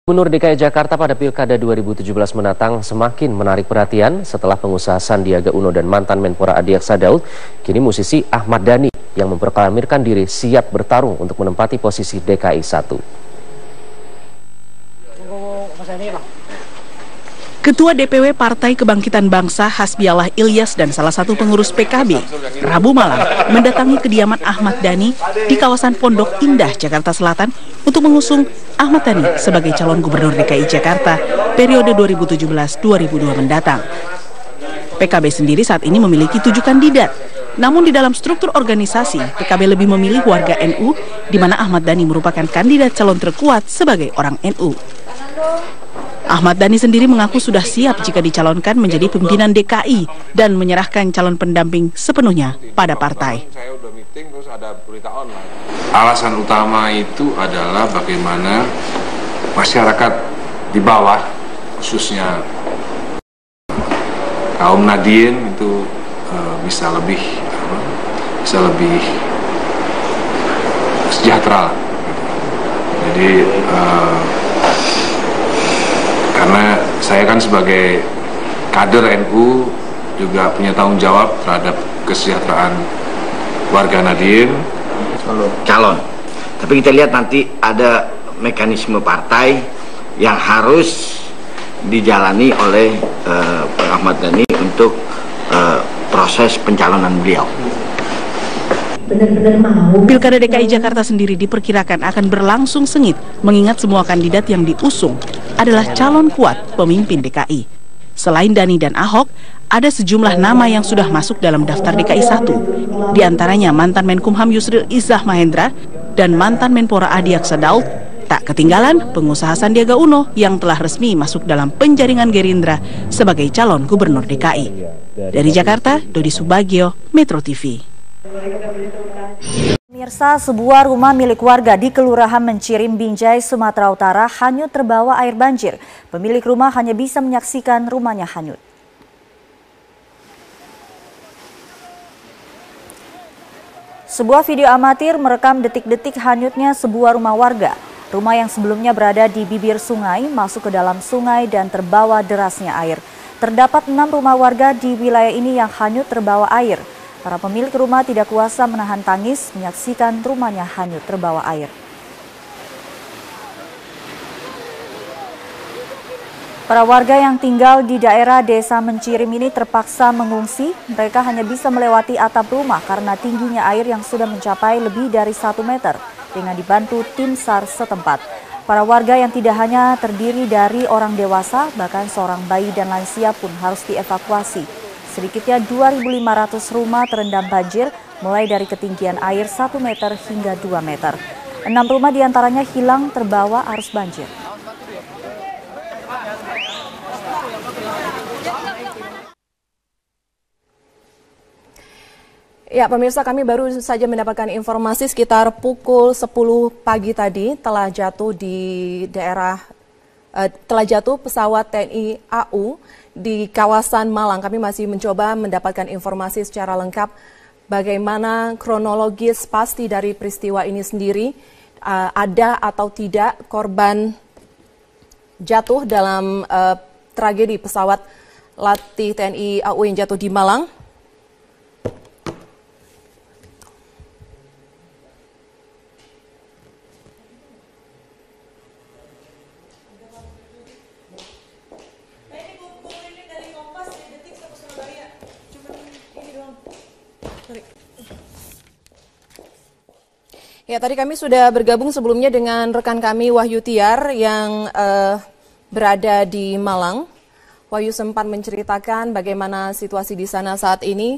Gubernur DKI Jakarta pada Pilkada 2017 mendatang semakin menarik perhatian setelah pengusaha Sandiaga Uno dan mantan Menpora Adiaksa Daud, kini musisi Ahmad Dhani yang memproklamirkan diri siap bertarung untuk menempati posisi DKI 1. Ketua DPW Partai Kebangkitan Bangsa Hasbiallah Ilyas dan salah satu pengurus PKB Rabu malam mendatangi kediaman Ahmad Dhani di kawasan Pondok Indah, Jakarta Selatan untuk mengusung Ahmad Dhani sebagai calon gubernur DKI Jakarta periode 2017-2022 mendatang. PKB sendiri saat ini memiliki 7 kandidat. Namun di dalam struktur organisasi, PKB lebih memilih warga NU, di mana Ahmad Dhani merupakan kandidat calon terkuat sebagai orang NU. Ahmad Dhani sendiri mengaku sudah siap jika dicalonkan menjadi pimpinan DKI dan menyerahkan calon pendamping sepenuhnya pada partai. Saya udah meeting terus ada berita online. Alasan utama itu adalah bagaimana masyarakat di bawah, khususnya kaum Nahdien itu bisa lebih sejahtera. Jadi karena saya kan sebagai kader NU juga punya tanggung jawab terhadap kesejahteraan warga Nahdien. Calon, tapi kita lihat nanti ada mekanisme partai yang harus dijalani oleh Pak Ahmad Dhani untuk proses pencalonan beliau. Pilkada DKI Jakarta sendiri diperkirakan akan berlangsung sengit mengingat semua kandidat yang diusung adalah calon kuat pemimpin DKI. Selain Dhani dan Ahok, ada sejumlah nama yang sudah masuk dalam daftar DKI 1. Di antaranya mantan Menkumham Yusril Izzah Mahendra dan mantan Menpora Adiaksa Daud. Tak ketinggalan pengusaha Sandiaga Uno yang telah resmi masuk dalam penjaringan Gerindra sebagai calon gubernur DKI. Dari Jakarta, Dodi Subagio, Metro TV. Pemirsa, sebuah rumah milik warga di Kelurahan Mencirim, Binjai, Sumatera Utara hanyut terbawa air banjir. Pemilik rumah hanya bisa menyaksikan rumahnya hanyut. Sebuah video amatir merekam detik-detik hanyutnya sebuah rumah warga. Rumah yang sebelumnya berada di bibir sungai masuk ke dalam sungai dan terbawa derasnya air. Terdapat 6 rumah warga di wilayah ini yang hanyut terbawa air. Para pemilik rumah tidak kuasa menahan tangis menyaksikan rumahnya hanyut terbawa air. Para warga yang tinggal di daerah Desa Mencirim ini terpaksa mengungsi. Mereka hanya bisa melewati atap rumah karena tingginya air yang sudah mencapai lebih dari 1 meter dengan dibantu tim SAR setempat. Para warga yang tidak hanya terdiri dari orang dewasa, bahkan seorang bayi dan lansia pun harus dievakuasi. Sedikitnya 2.500 rumah terendam banjir mulai dari ketinggian air 1 meter hingga 2 meter. 6 rumah diantaranya hilang terbawa arus banjir. Ya, pemirsa, kami baru saja mendapatkan informasi sekitar pukul 10 pagi tadi telah jatuh pesawat TNI AU di kawasan Malang. Kami masih mencoba mendapatkan informasi secara lengkap bagaimana kronologis pasti dari peristiwa ini sendiri. Ada atau tidak korban jatuh dalam tragedi pesawat latih TNI AU yang jatuh di Malang. Ya, tadi kami sudah bergabung sebelumnya dengan rekan kami Wahyu Tiar yang berada di Malang. Wahyu sempat menceritakan bagaimana situasi di sana saat ini.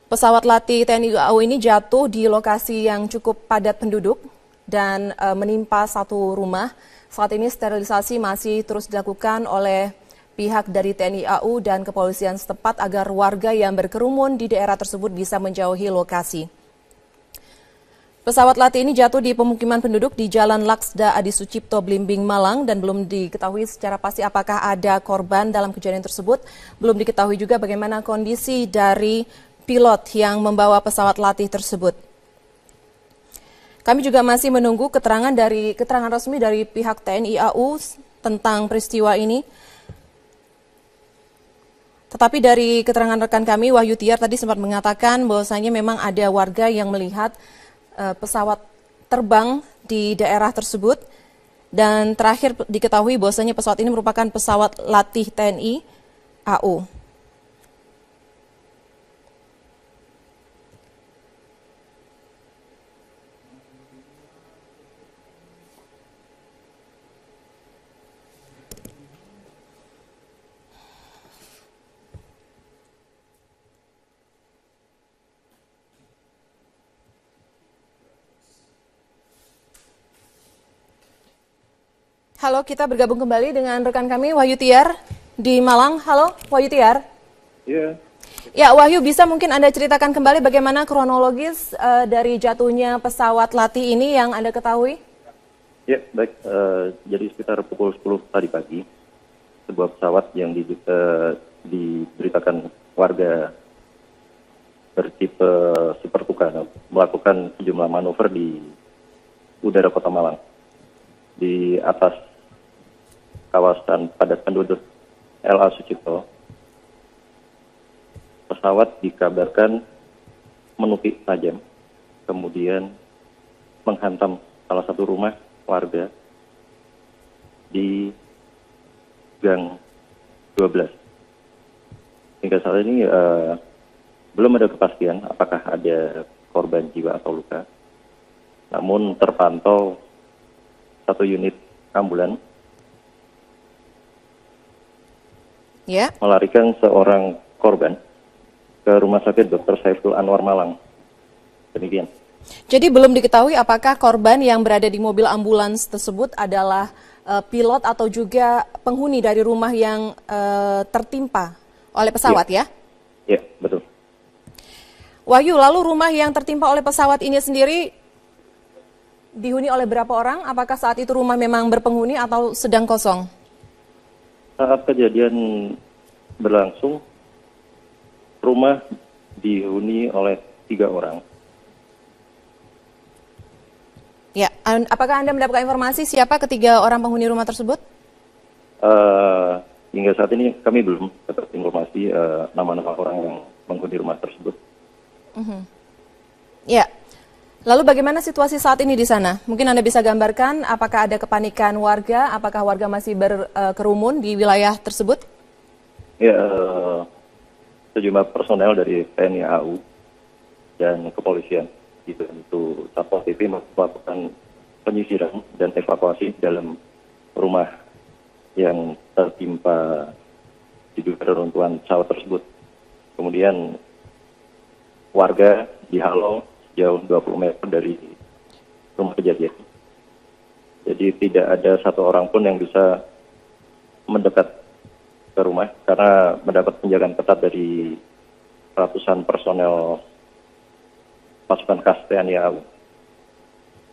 Pesawat latih TNI AU ini jatuh di lokasi yang cukup padat penduduk dan menimpa satu rumah. Saat ini sterilisasi masih terus dilakukan oleh pihak dari TNI AU dan kepolisian setempat agar warga yang berkerumun di daerah tersebut bisa menjauhi lokasi. Pesawat latih ini jatuh di pemukiman penduduk di Jalan Laksda Adi Sucipto, Blimbing, Malang, dan belum diketahui secara pasti apakah ada korban dalam kejadian tersebut. Belum diketahui juga bagaimana kondisi dari pilot yang membawa pesawat latih tersebut. Kami juga masih menunggu keterangan resmi dari pihak TNI AU tentang peristiwa ini. Tetapi dari keterangan rekan kami, Wahyu Tiar tadi sempat mengatakan bahwasanya memang ada warga yang melihat pesawat terbang di daerah tersebut. Dan terakhir diketahui bahwasanya pesawat ini merupakan pesawat latih TNI AU. Halo, kita bergabung kembali dengan rekan kami Wahyu Tiar di Malang. Halo, Wahyu Tiar. Iya. Ya, Wahyu, bisa mungkin Anda ceritakan kembali bagaimana kronologis dari jatuhnya pesawat latih ini yang Anda ketahui? Ya, baik. Jadi sekitar pukul 10 tadi pagi, sebuah pesawat yang diberitakan warga bertipe Super Tucano melakukan sejumlah manuver di udara Kota Malang. Di atas kawasan padat penduduk LA Sucipto, pesawat dikabarkan menukik tajam, kemudian menghantam salah satu rumah warga di Gang 12. Hingga saat ini belum ada kepastian apakah ada korban jiwa atau luka, namun terpantau satu unit ambulan melarikan seorang korban ke Rumah Sakit Dr. Saiful Anwar Malang. Demikian. Jadi belum diketahui apakah korban yang berada di mobil ambulans tersebut adalah pilot atau juga penghuni dari rumah yang tertimpa oleh pesawat ya? Ya, betul. Wahyu, lalu rumah yang tertimpa oleh pesawat ini sendiri dihuni oleh berapa orang? Apakah saat itu rumah memang berpenghuni atau sedang kosong? Saat kejadian berlangsung, rumah dihuni oleh 3 orang. Ya, apakah Anda mendapatkan informasi siapa ketiga orang penghuni rumah tersebut? Hingga saat ini kami belum dapat informasi nama-nama orang yang menghuni rumah tersebut. Ya. Lalu bagaimana situasi saat ini di sana? Mungkin Anda bisa gambarkan apakah ada kepanikan warga, apakah warga masih berkerumun di wilayah tersebut? Ya, sejumlah personel dari TNI AU dan kepolisian dibantu Satpol PP melakukan penyisiran dan evakuasi dalam rumah yang tertimpa diduga reruntuhan pesawat tersebut. Kemudian warga dihalau jauh 20 meter dari rumah kejadian. Jadi tidak ada satu orang pun yang bisa mendekat ke rumah karena mendapat penjagaan ketat dari ratusan personel pasukan khas TNI AU.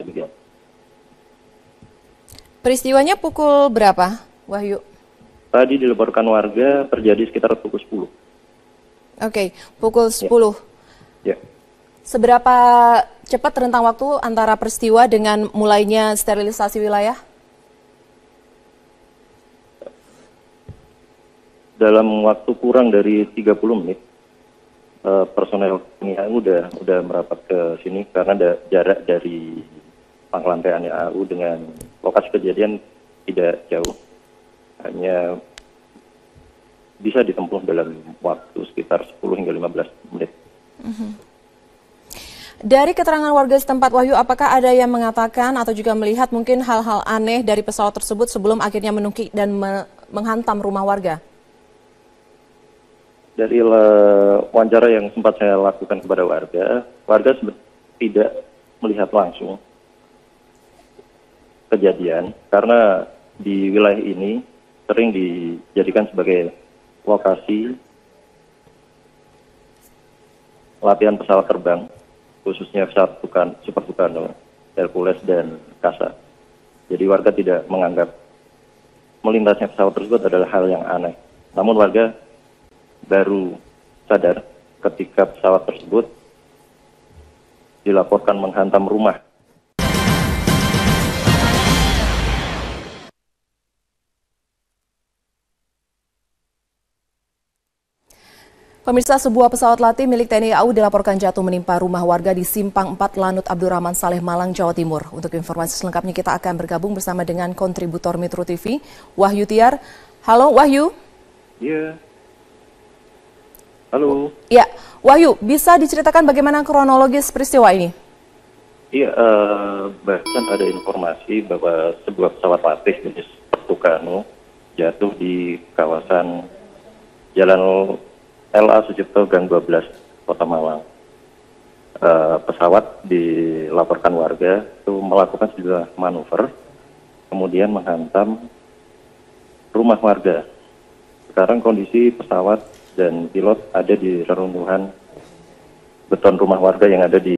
Demikian. Peristiwanya pukul berapa, Wahyu? Tadi dilaporkan warga terjadi sekitar pukul 10. Oke, pukul 10. Ya. Seberapa cepat rentang waktu antara peristiwa dengan mulainya sterilisasi wilayah? Dalam waktu kurang dari 30 menit, personel TNI AU udah merapat ke sini karena ada jarak dari pangkalan TNI AU dengan lokasi kejadian tidak jauh. Hanya bisa ditempuh dalam waktu sekitar 10 hingga 15 menit. Dari keterangan warga setempat, Wahyu, apakah ada yang mengatakan atau juga melihat mungkin hal-hal aneh dari pesawat tersebut sebelum akhirnya menukik dan menghantam rumah warga? Dari wawancara yang sempat saya lakukan kepada warga tidak melihat langsung kejadian karena di wilayah ini sering dijadikan sebagai lokasi latihan pesawat terbang, khususnya pesawat Super Tucano, Hercules, dan Kasa. Jadi warga tidak menganggap melintasnya pesawat tersebut adalah hal yang aneh. Namun warga baru sadar ketika pesawat tersebut dilaporkan menghantam rumah. Pemirsa, sebuah pesawat latih milik TNI AU dilaporkan jatuh menimpa rumah warga di Simpang 4 Lanut Abdurrahman Saleh, Malang, Jawa Timur. Untuk informasi selengkapnya kita akan bergabung bersama dengan kontributor Metro TV, Wahyu Tiar. Halo Wahyu. Iya. Halo. Ya, Wahyu, bisa diceritakan bagaimana kronologis peristiwa ini? Iya, bahkan ada informasi bahwa sebuah pesawat latih jenis Tucano jatuh di kawasan Jalan LA Sucipto Gang 12, Kota Malang. Pesawat dilaporkan warga itu melakukan sejumlah manuver, kemudian menghantam rumah warga. Sekarang kondisi pesawat dan pilot ada di reruntuhan beton rumah warga yang ada di